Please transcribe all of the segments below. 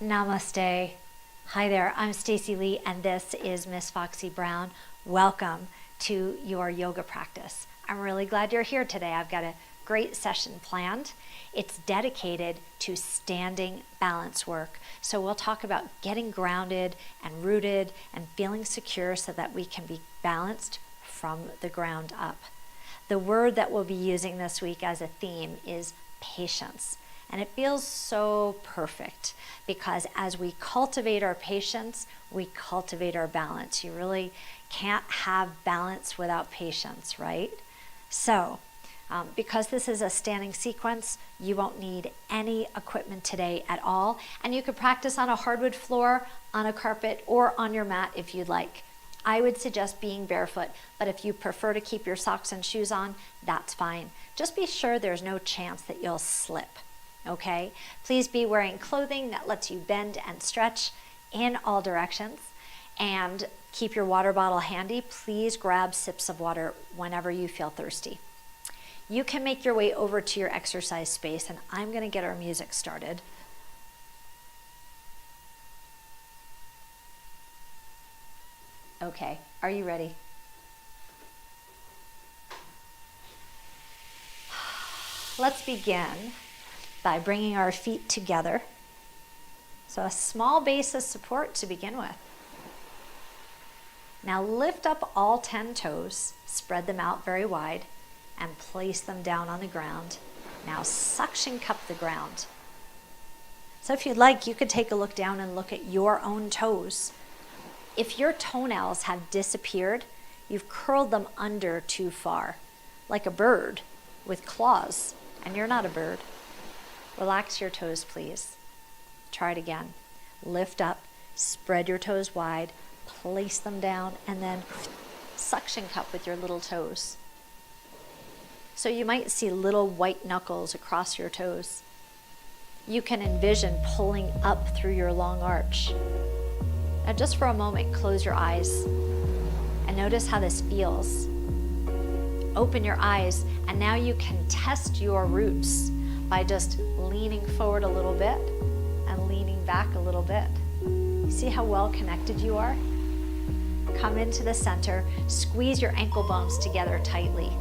Namaste. Hi there, I'm Stacey Lei and this is Miss Foxy Brown. Welcome to your yoga practice. I'm really glad you're here today. I've got a great session planned. It's dedicated to standing balance work. So we'll talk about getting grounded and rooted and feeling secure so that we can be balanced from the ground up. The word that we'll be using this week as a theme is patience. And it feels so perfect because as we cultivate our patience, we cultivate our balance. You really can't have balance without patience, right? So, because this is a standing sequence, you won't need any equipment today at all. And you could practice on a hardwood floor, on a carpet, or on your mat if you'd like. I would suggest being barefoot, but if you prefer to keep your socks and shoes on, that's fine. Just be sure there's no chance that you'll slip. Okay, please be wearing clothing that lets you bend and stretch in all directions, and keep your water bottle handy. Please grab sips of water whenever you feel thirsty. You can make your way over to your exercise space, and I'm going to get our music started. Okay, are you ready? Let's begin by bringing our feet together. So a small base of support to begin with. Now lift up all 10 toes, spread them out very wide, and place them down on the ground. Now suction cup the ground. So if you'd like, you could take a look down and look at your own toes. If your toenails have disappeared, you've curled them under too far, like a bird with claws, and you're not a bird. Relax your toes, please. Try it again. Lift up, spread your toes wide, place them down, and then suction cup with your little toes. So you might see little white knuckles across your toes. You can envision pulling up through your long arch. Now just for a moment, close your eyes and notice how this feels. Open your eyes, and now you can test your roots by just leaning forward a little bit and leaning back a little bit. See how well connected you are? Come into the center, squeeze your ankle bones together tightly.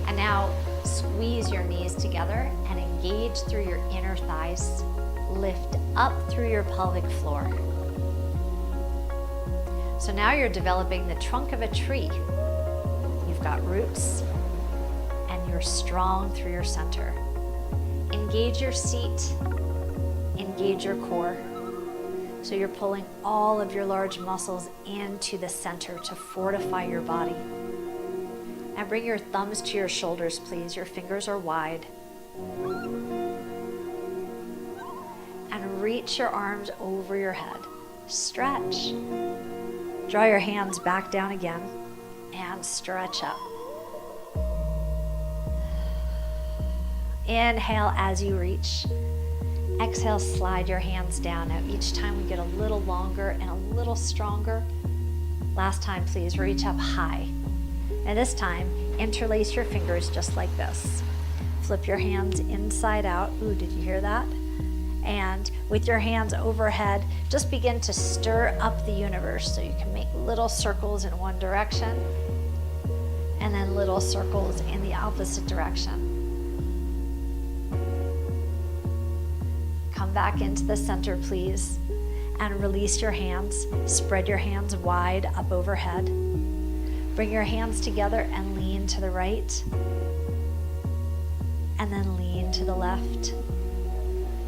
And now squeeze your knees together and engage through your inner thighs. Lift up through your pelvic floor. So now you're developing the trunk of a tree. You've got roots, and you're strong through your center. Engage your seat, engage your core. So you're pulling all of your large muscles into the center to fortify your body. And bring your thumbs to your shoulders, please. Your fingers are wide. And reach your arms over your head. Stretch. Draw your hands back down again and stretch up. Inhale as you reach. Exhale, slide your hands down. Now each time we get a little longer and a little stronger. Last time, please reach up high. And this time, interlace your fingers just like this. Flip your hands inside out. Ooh, did you hear that? And with your hands overhead, just begin to stir up the universe. So you can make little circles in one direction and then little circles in the opposite direction. Come back into the center, please, and release your hands. Spread your hands wide up overhead. Bring your hands together and lean to the right, and then lean to the left.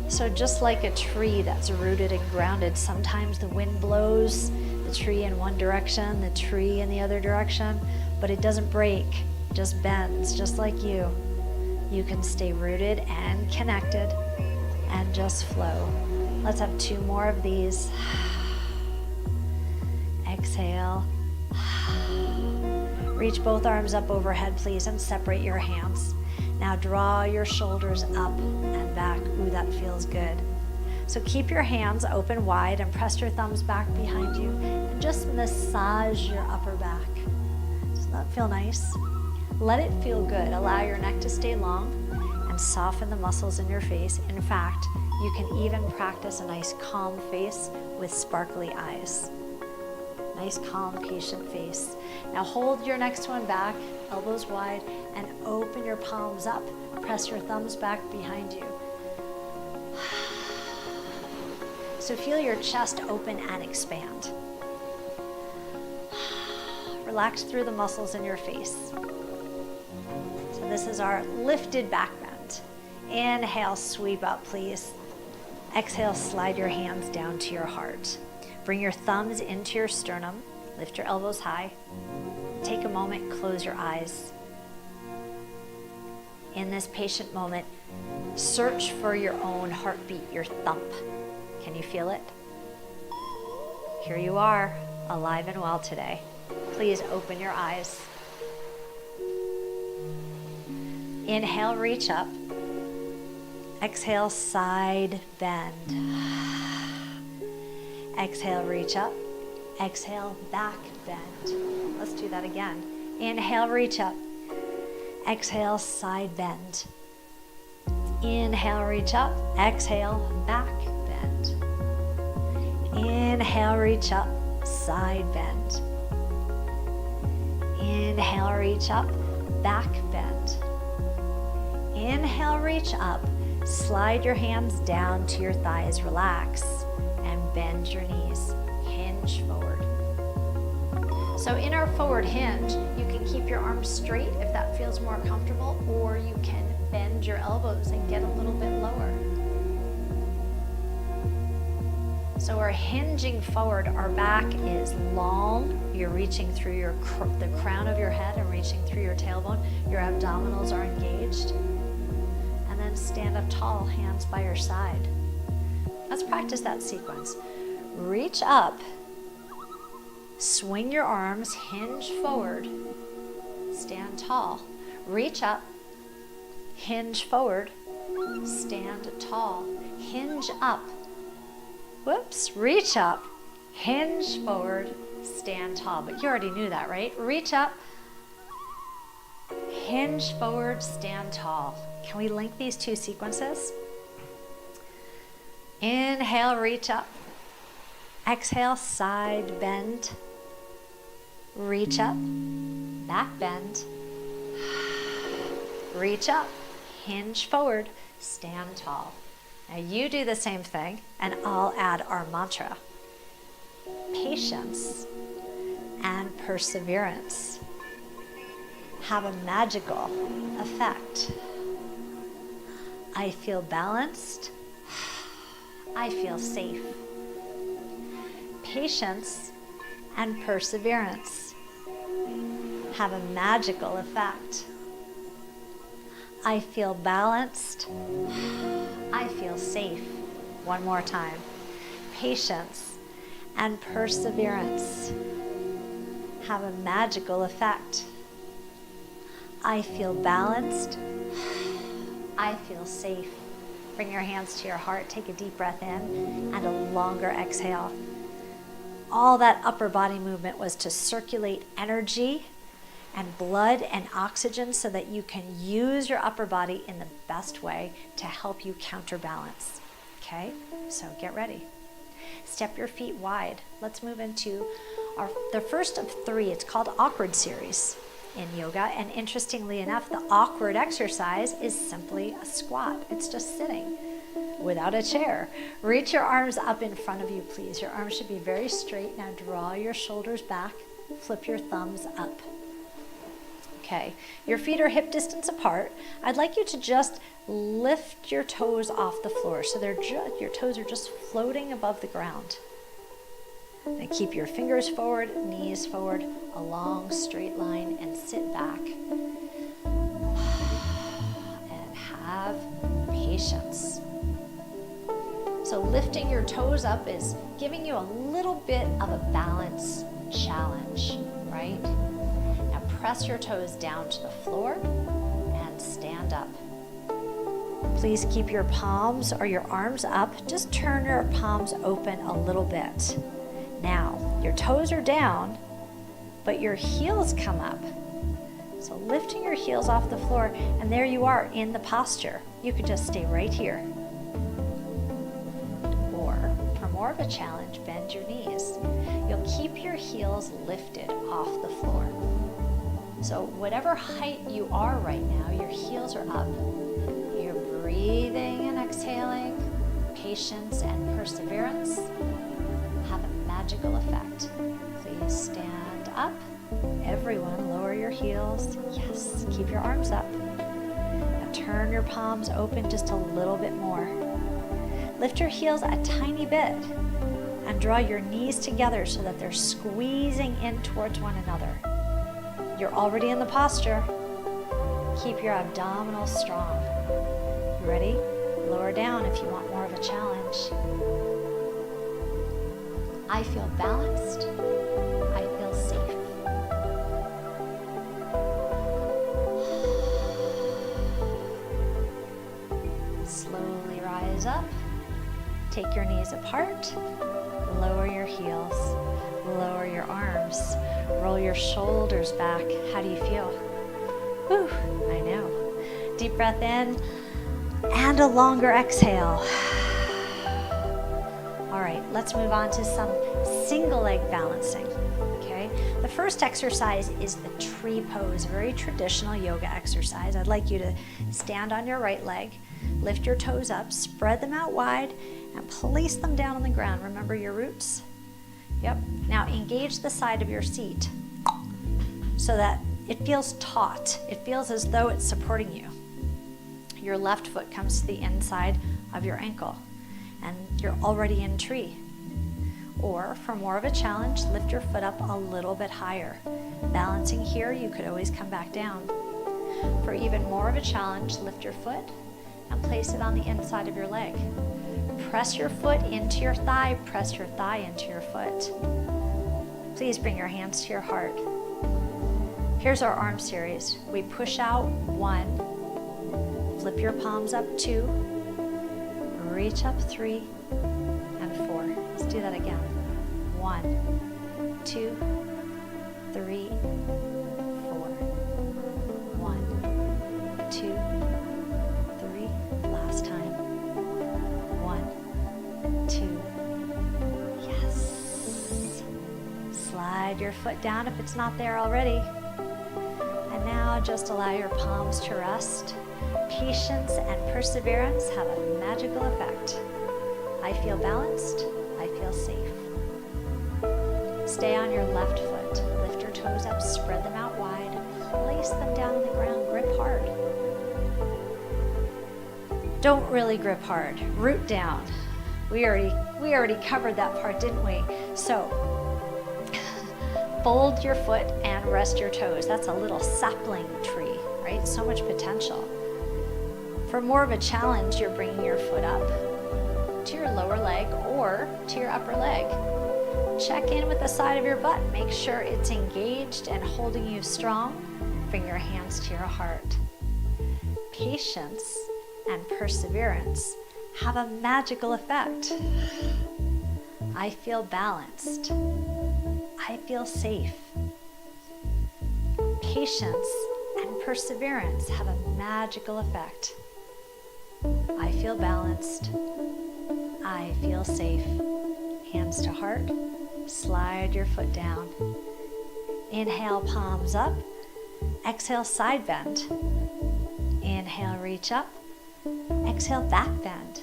So just like a tree that's rooted and grounded, sometimes the wind blows the tree in one direction, the tree in the other direction, but it doesn't break, it just bends, just like you. You can stay rooted and connected and just flow. Let's have 2 more of these. Exhale. Reach both arms up overhead, please, and separate your hands. Now draw your shoulders up and back. Ooh, that feels good. So keep your hands open wide and press your thumbs back behind you and just massage your upper back. Doesn't that feel nice? Let it feel good. Allow your neck to stay long and and soften the muscles in your face. In fact, you can even practice a nice calm face with sparkly eyes. Nice, calm, patient face. Now hold your next one back, elbows wide, and open your palms up. Press your thumbs back behind you. So feel your chest open and expand. Relax through the muscles in your face. So this is our lifted back bend. Inhale, sweep up, please. Exhale, slide your hands down to your heart. Bring your thumbs into your sternum. Lift your elbows high. Take a moment, close your eyes. In this patient moment, search for your own heartbeat, your thump. Can you feel it? Here you are, alive and well today. Please open your eyes. Inhale, reach up. Exhale, side bend. Exhale, reach up. Exhale, back bend. Let's do that again. Inhale, reach up. Exhale, side bend. Inhale, reach up. Exhale, back bend. Inhale, reach up. Side bend. Inhale, reach up. Back bend. Inhale, reach up. Slide your hands down to your thighs. Relax and bend your knees. Hinge forward. So in our forward hinge, you can keep your arms straight if that feels more comfortable, or you can bend your elbows and get a little bit lower. So we're hinging forward. Our back is long. You're reaching through the crown of your head and reaching through your tailbone. Your abdominals are engaged. And then stand up tall, hands by your side. Let's practice that sequence. Reach up. Swing your arms, hinge forward, stand tall. Reach up, hinge forward, stand tall. Hinge up. Whoops, reach up, hinge forward, stand tall. But you already knew that, right? Reach up, hinge forward, stand tall. Can we link these two sequences? Inhale, reach up. Exhale, side bend. Reach up, back bend. Reach up, hinge forward, stand tall. Now you do the same thing, and I'll add our mantra. Patience and perseverance have a magical effect. I feel balanced. I feel safe. Patience and perseverance have a magical effect. I feel balanced. I feel safe. One more time. Patience and perseverance have a magical effect. I feel balanced. I feel safe. Bring your hands to your heart. Take a deep breath in and a longer exhale. All that upper body movement was to circulate energy and blood and oxygen so that you can use your upper body in the best way to help you counterbalance. Okay, so get ready. Step your feet wide. Let's move into the first of three. It's called awkward series in yoga. And interestingly enough, the awkward exercise is simply a squat. It's just sitting without a chair. Reach your arms up in front of you, please. Your arms should be very straight. Now draw your shoulders back. Flip your thumbs up. Okay, your feet are hip distance apart. I'd like you to just lift your toes off the floor so your toes are just floating above the ground. And keep your fingers forward, knees forward, a long straight line, and sit back. And have patience. So lifting your toes up is giving you a little bit of a balance challenge, right? Now press your toes down to the floor and stand up. Please keep your palms or your arms up. Just turn your palms open a little bit. Now, your toes are down, but your heels come up. So So lifting your heels off the floor, and there you are in the posture. You could just stay right here. Or, for more of a challenge, bend your knees. You'll keep your heels lifted off the floor. So whatever height you are right now, your heels are up. You're breathing and exhaling. Patience and perseverance have a magical effect. Please stand up. Everyone, lower your heels. Yes, keep your arms up. Now turn your palms open just a little bit more. Lift your heels a tiny bit and draw your knees together so that they're squeezing in towards one another. You're already in the posture. Keep your abdominals strong. You ready? Lower down if you want more of a challenge. I feel balanced. I feel safe. Slowly rise up. Take your knees apart. Lower your heels. Lower your arms. Roll your shoulders back. How do you feel? Whew, I know. Deep breath in and a longer exhale. All right, let's move on to some single leg balancing. Okay, the first exercise is the tree pose, a very traditional yoga exercise. I'd like you to stand on your right leg, lift your toes up, spread them out wide, and place them down on the ground. Remember your roots? Yep. Now engage the side of your seat so that it feels taut. It feels as though it's supporting you. Your left foot comes to the inside of your ankle and you're already in tree. Or for more of a challenge, lift your foot up a little bit higher. Balancing here, you could always come back down. For even more of a challenge, lift your foot and place it on the inside of your leg. Press your foot into your thigh, press your thigh into your foot. Please bring your hands to your heart. Here's our arm series. We push out 1, flip your palms up 2, reach up 3, and 4. Let's do that again. 1, 2, 3, 4. 1, 2, 3. Last time. 1, 2. Yes. Slide your foot down if it's not there already. And now just allow your palms to rest. Patience and perseverance have a magical effect. I feel balanced. I feel safe. Stay on your left foot. Lift your toes up, spread them out wide, place them down on the ground, grip hard. Don't really grip hard, root down. We already covered that part, didn't we? So, fold your foot and rest your toes. That's a little sapling tree, right? So much potential. For more of a challenge, you're bringing your foot up to your lower leg or to your upper leg. Check in with the side of your butt. Make sure it's engaged and holding you strong. Bring your hands to your heart. Patience and perseverance have a magical effect. I feel balanced. I feel safe. Patience and perseverance have a magical effect. I feel balanced. I feel safe. Hands to heart. Slide your foot down. Inhale, palms up. Exhale, side bend. Inhale, reach up. Exhale, back bend.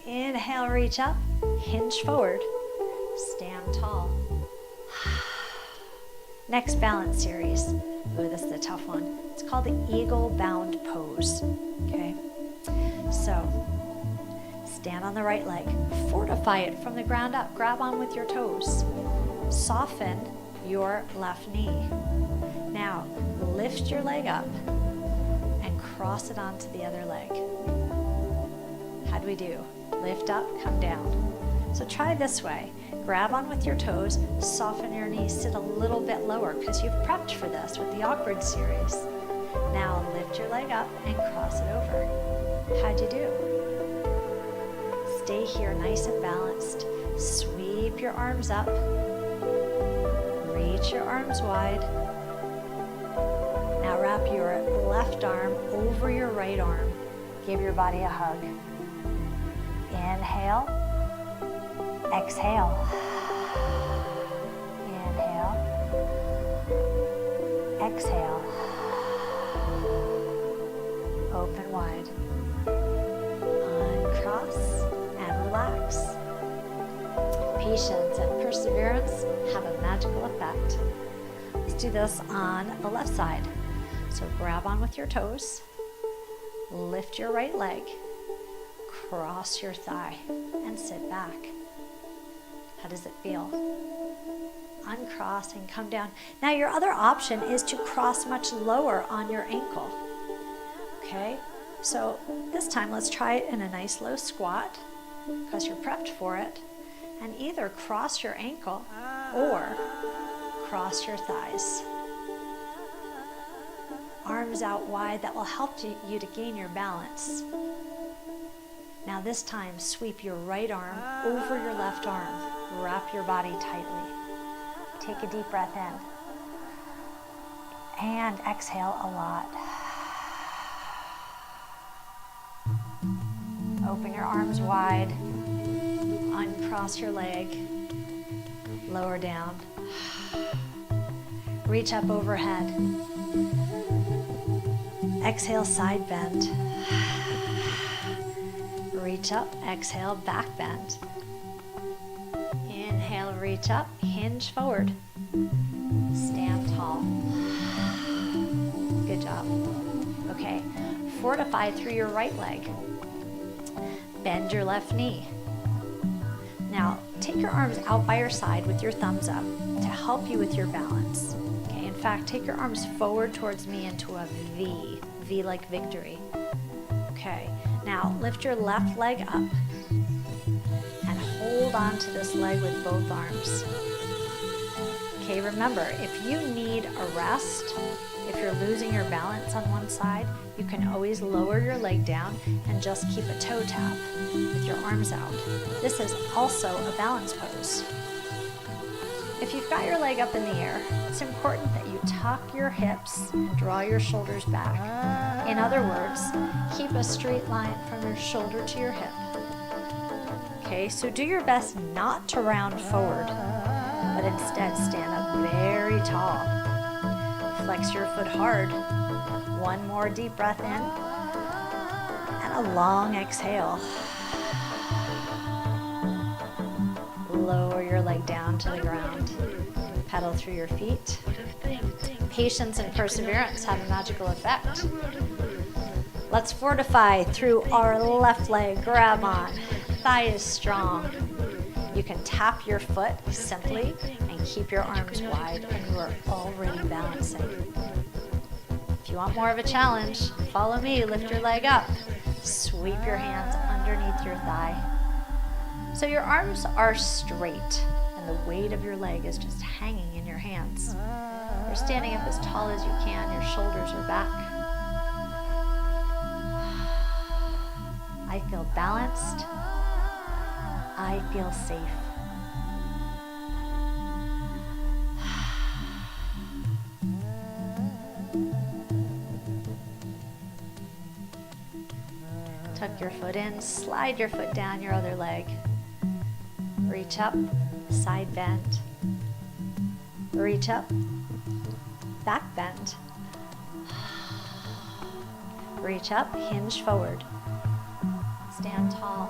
Inhale, reach up. Hinge forward. Stand tall. Next balance series. Ooh, this is a tough one. It's called the eagle bound pose. Okay? So, stand on the right leg. Fortify it from the ground up. Grab on with your toes. Soften your left knee. Now, lift your leg up and cross it onto the other leg. How'd we do? Lift up, come down. So try this way. Grab on with your toes, soften your knees, sit a little bit lower because you've prepped for this with the awkward series. Now lift your leg up and cross it over. How'd you do? Stay here nice and balanced. Sweep your arms up. Reach your arms wide. wrap your left arm over your right arm. Give your body a hug. Inhale, exhale. Inhale, exhale. Open wide. Uncross and relax. Patience and perseverance have a magical effect. Let's do this on the left side. So grab on with your toes, lift your right leg, cross your thigh, and sit back. How does it feel? Uncross and come down. Now your other option is to cross much lower on your ankle. Okay, so this time let's try it in a nice low squat because you're prepped for it. And either cross your ankle or cross your thighs. Arms out wide, that will help you to gain your balance. Now this time, sweep your right arm over your left arm. Wrap your body tightly. Take a deep breath in. And exhale a lot. Open your arms wide. Uncross your leg. Lower down. Reach up overhead. Exhale, side bend. Reach up, exhale, back bend. Inhale, reach up, hinge forward. Stand tall. Good job. Okay, fortify through your right leg. Bend your left knee. Now, take your arms out by your side with your thumbs up to help you with your balance. Okay, in fact, take your arms forward towards me into a V. V like victory. Okay, now lift your left leg up and hold on to this leg with both arms. Okay, remember, if you need a rest, if you're losing your balance on one side, you can always lower your leg down and just keep a toe tap with your arms out. This is also a balance pose. If you've got your leg up in the air, it's important that you tuck your hips and draw your shoulders back. In other words, keep a straight line from your shoulder to your hip. Okay, so do your best not to round forward, but instead stand up very tall. Flex your foot hard. One more deep breath in, and a long exhale. Lower your leg down to the ground. Pedal through your feet. Patience and perseverance have a magical effect. Let's fortify through our left leg. Grab on. Thigh is strong. You can tap your foot simply and keep your arms wide, and you are already balancing. If you want more of a challenge, follow me. Lift your leg up. Sweep your hands underneath your thigh. So your arms are straight, and the weight of your leg is just hanging in your hands. You're standing up as tall as you can. Your shoulders are back. I feel balanced. I feel safe. Tuck your foot in, slide your foot down your other leg. Reach up, side bend. Reach up, back bend. Reach up, hinge forward. Stand tall.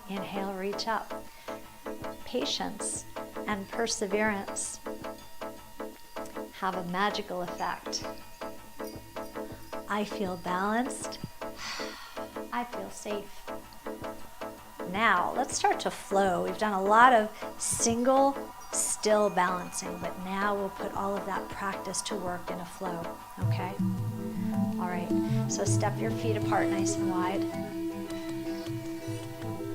Inhale, reach up. Patience and perseverance have a magical effect. I feel balanced. I feel safe. Now, let's start to flow. We've done a lot of single, still balancing, but now we'll put all of that practice to work in a flow, okay? All right, so step your feet apart nice and wide.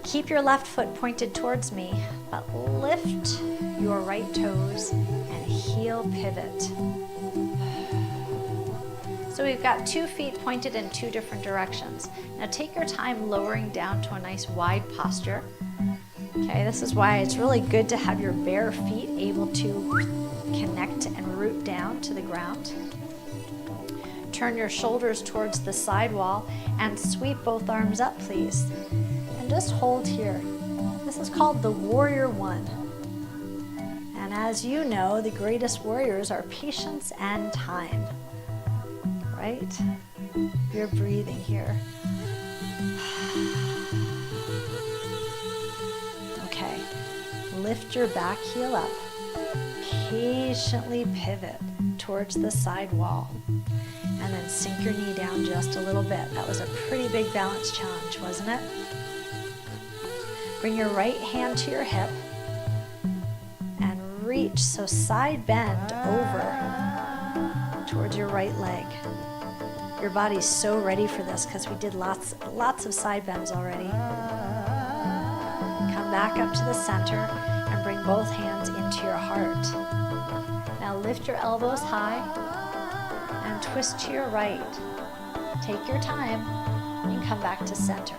Keep your left foot pointed towards me, but lift your right toes and heel pivot. So we've got 2 feet pointed in 2 different directions. Now take your time lowering down to a nice wide posture. Okay, this is why it's really good to have your bare feet able to Connect and root down to the ground. Turn your shoulders towards the side wall and sweep both arms up, please. And just hold here. This is called the Warrior One. And as you know, the greatest warriors are patience and time, right? You're breathing here. Okay, lift your back heel up. Patiently pivot towards the side wall. And then sink your knee down just a little bit. That was a pretty big balance challenge, wasn't it? Bring your right hand to your hip and reach, so side bend over towards your right leg. Your body's so ready for this because we did lots of side bends already. Come back up to the center and bring both hands into your heart. Now lift your elbows high and twist to your right. Take your time and come back to center.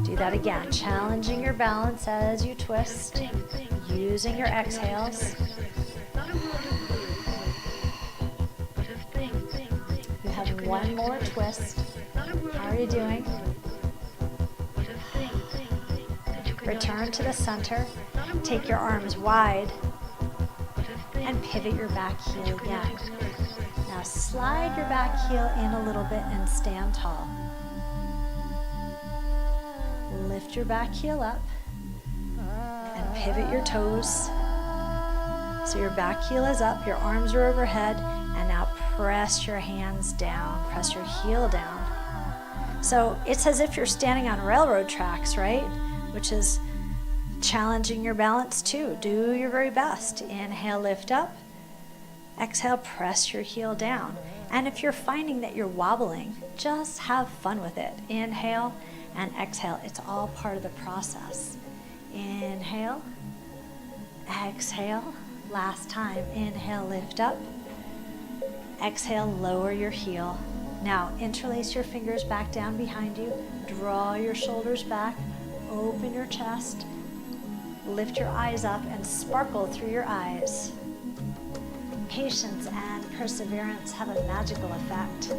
Do that again, challenging your balance as you twist, using your exhales. You have one more twist. How are you doing? Return to the center. Take your arms wide and pivot your back heel again. Now slide your back heel in a little bit and stand tall. Lift your back heel up and pivot your toes. So your back heel is up, your arms are overhead, and now press your hands down, press your heel down. So it's as if you're standing on railroad tracks, right? Which is challenging your balance too. Do your very best. Inhale, lift up. Exhale, press your heel down. And if you're finding that you're wobbling, just have fun with it. Inhale and exhale. It's all part of the process. Inhale, exhale. Last time. Inhale, lift up. Exhale, lower your heel. Now interlace your fingers back down behind you. Draw your shoulders back. Open your chest. Lift your eyes up and sparkle through your eyes. Patience and perseverance have a magical effect.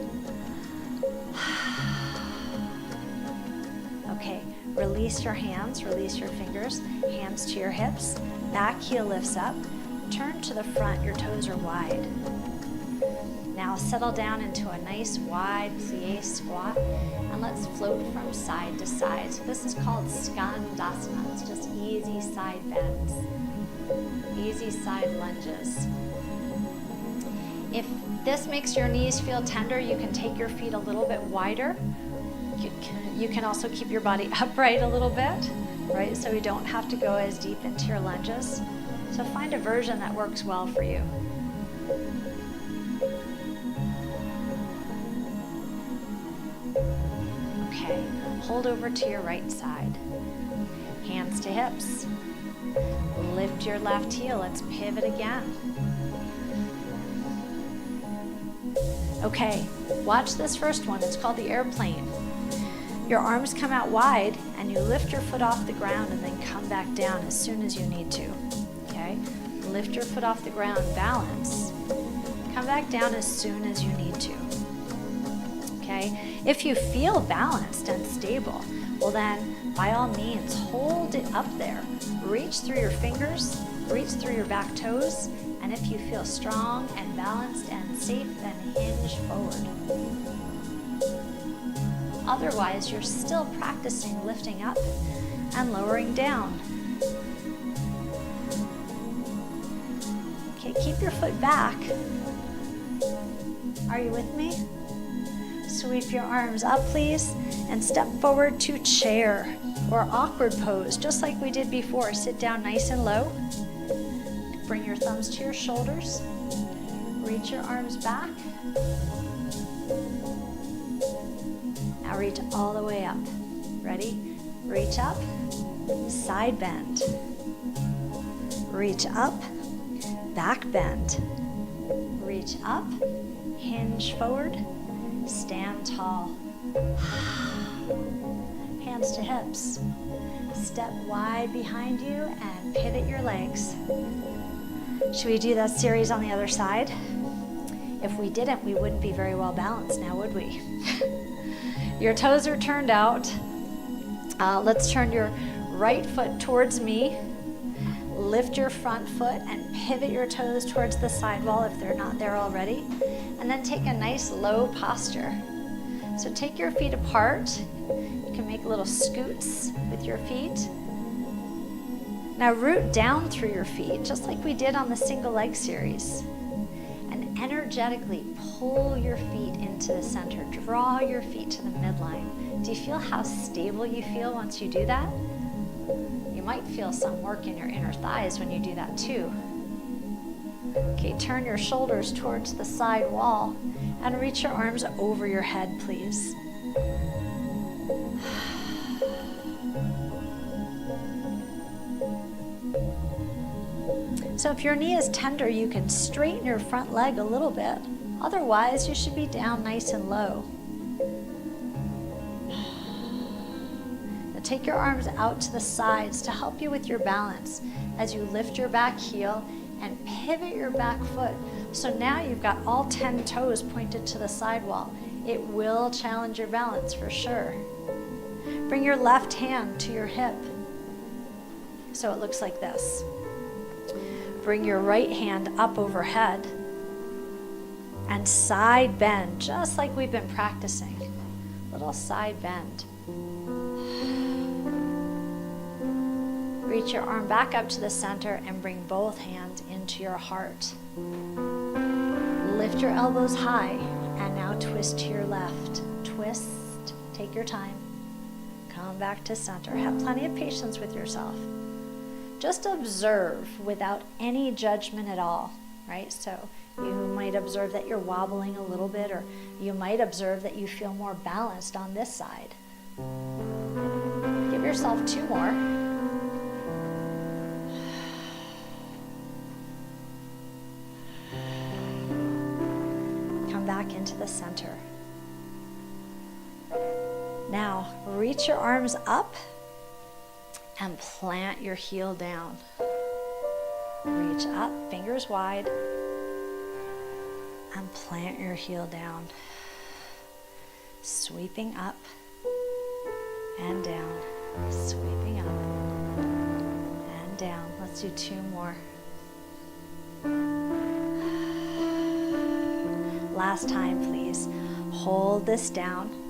Okay, release your hands, release your fingers, hands to your hips, back heel lifts up, turn to the front, your toes are wide. Now settle down into a nice wide plie squat and let's float from side to side. So this is called Skandasana. It's just easy side bends, easy side lunges. If this makes your knees feel tender, you can take your feet a little bit wider. You can also keep your body upright a little bit, right? So you don't have to go as deep into your lunges. So find a version that works well for you. Okay, hold over to your right side. Hands to hips. Lift your left heel. Let's pivot again. Okay, watch this first one. It's called the airplane. Your arms come out wide and you lift your foot off the ground and then come back down as soon as you need to. Okay, lift your foot off the ground, balance. Come back down as soon as you need to. Okay, if you feel balanced and stable, well then by all means hold it up there. Reach through your fingers, reach through your back toes, and if you feel strong and balanced and safe, then hinge forward. Otherwise, you're still practicing lifting up and lowering down. Okay, keep your foot back. Are you with me? Sweep your arms up, please, and step forward to chair or awkward pose, just like we did before. Sit down nice and low. Bring your thumbs to your shoulders. Reach your arms back. Now reach all the way up. Ready? Reach up, side bend. Reach up, back bend. Reach up, hinge forward, stand tall. Hands to hips. Step wide behind you and pivot your legs. Should we do that series on the other side? If we didn't, we wouldn't be very well balanced now, would we? Your toes are turned out. Let's turn your right foot towards me. Lift your front foot and pivot your toes towards the sidewall if they're not there already. And then take a nice low posture. So take your feet apart. You can make little scoots with your feet. Now root down through your feet, just like we did on the single leg series. And energetically pull your feet into the center. Draw your feet to the midline. Do you feel how stable you feel once you do that? You might feel some work in your inner thighs when you do that too. Okay, turn your shoulders towards the side wall and reach your arms over your head, please. So if your knee is tender, you can straighten your front leg a little bit. Otherwise, you should be down nice and low. Now take your arms out to the sides to help you with your balance as you lift your back heel and pivot your back foot. So now you've got all 10 toes pointed to the sidewall. It will challenge your balance for sure. Bring your left hand to your hip so it looks like this. Bring your right hand up overhead and side bend, just like we've been practicing. Little side bend. Reach your arm back up to the center and bring both hands into your heart. Lift your elbows high and now twist to your left. Twist, take your time. Come back to center. Have plenty of patience with yourself. Just observe without any judgment at all, right? So you might observe that you're wobbling a little bit, or you might observe that you feel more balanced on this side. Give yourself 2 more. Come back into the center. Now, reach your arms up and plant your heel down. Reach up, fingers wide, and plant your heel down. Sweeping up and down, sweeping up and down. Let's do 2 more. Last time, please. Hold this down.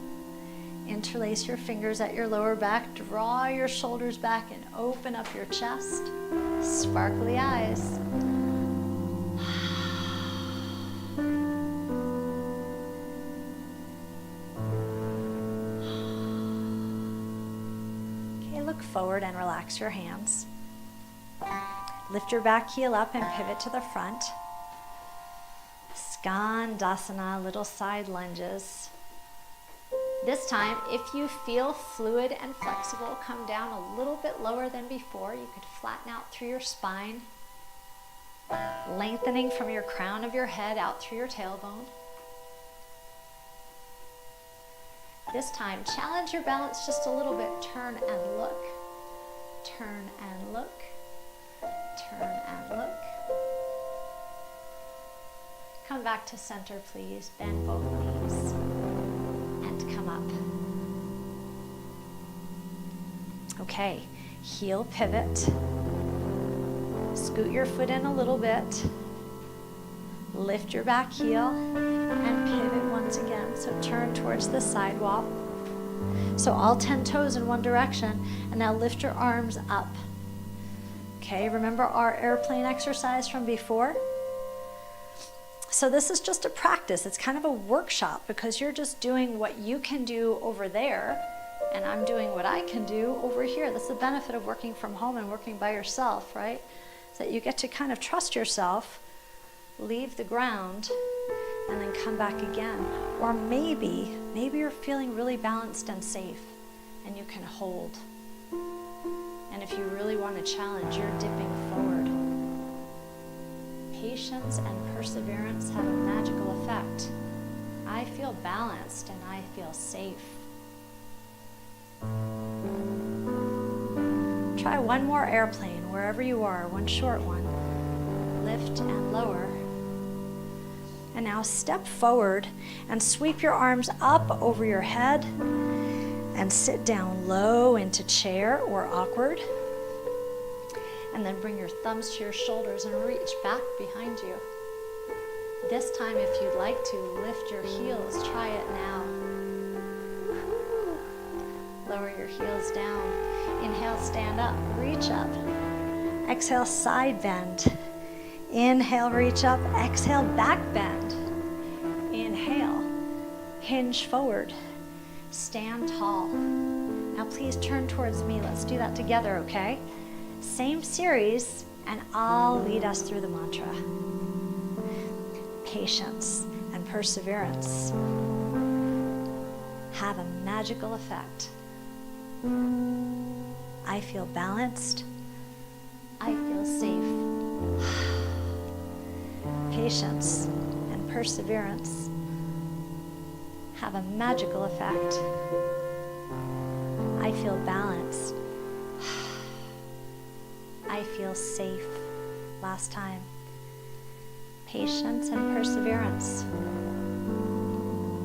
Interlace your fingers at your lower back, draw your shoulders back and open up your chest. Sparkly eyes. Okay, look forward and relax your hands. Lift your back heel up and pivot to the front. Skandasana, little side lunges. This time, if you feel fluid and flexible, come down a little bit lower than before. You could flatten out through your spine, lengthening from your crown of your head out through your tailbone. This time, challenge your balance just a little bit. Turn and look, turn and look, turn and look. Come back to center, please. Bend both knees. Come up. Okay, heel pivot. Scoot your foot in a little bit. Lift your back heel and pivot once again. So turn towards the sidewall. So all 10 toes in one direction, and now lift your arms up. Okay, remember our airplane exercise from before? So this is just a practice. It's kind of a workshop because you're just doing what you can do over there, and I'm doing what I can do over here. That's the benefit of working from home and working by yourself, right? Is that you get to kind of trust yourself, leave the ground, and then come back again. Or maybe you're feeling really balanced and safe, and you can hold. And if you really want to challenge, you're dipping forward. Patience and perseverance have a magical effect. I feel balanced and I feel safe. Try one more airplane wherever you are, one short one. lift and lower. And now step forward and sweep your arms up over your head and sit down low into chair or awkward. And then bring your thumbs to your shoulders and reach back behind you. This time, if you'd like to lift your heels, try it now. Lower your heels down. Inhale, stand up, reach up. Exhale, side bend. Inhale, reach up. Exhale, back bend. Inhale, hinge forward. Stand tall. Now please turn towards me. Let's do that together, okay? Same series, and I'll lead us through the mantra. Patience and perseverance have a magical effect. I feel balanced. I feel safe. Patience and perseverance have a magical effect. I feel balanced. I feel safe. Last time. Patience and perseverance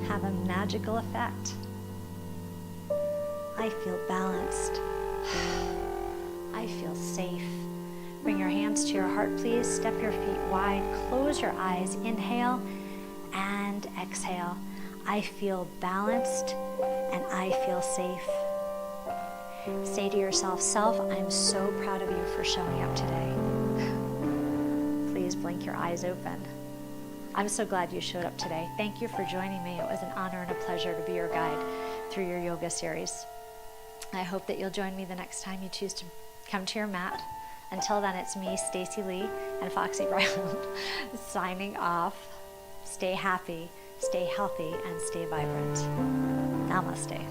have a magical effect. I feel balanced. I feel safe. Bring your hands to your heart, please. Step your feet wide. Close your eyes. Inhale and exhale. I feel balanced and I feel safe. Say to yourself, self, I'm so proud of you for showing up today. Please blink your eyes open. I'm so glad you showed up today. Thank you for joining me. It was an honor and a pleasure to be your guide through your yoga series. I hope that you'll join me the next time you choose to come to your mat. Until then, it's me, Stacey Lei, and Foxy Brown signing off. Stay happy, stay healthy, and stay vibrant. Namaste.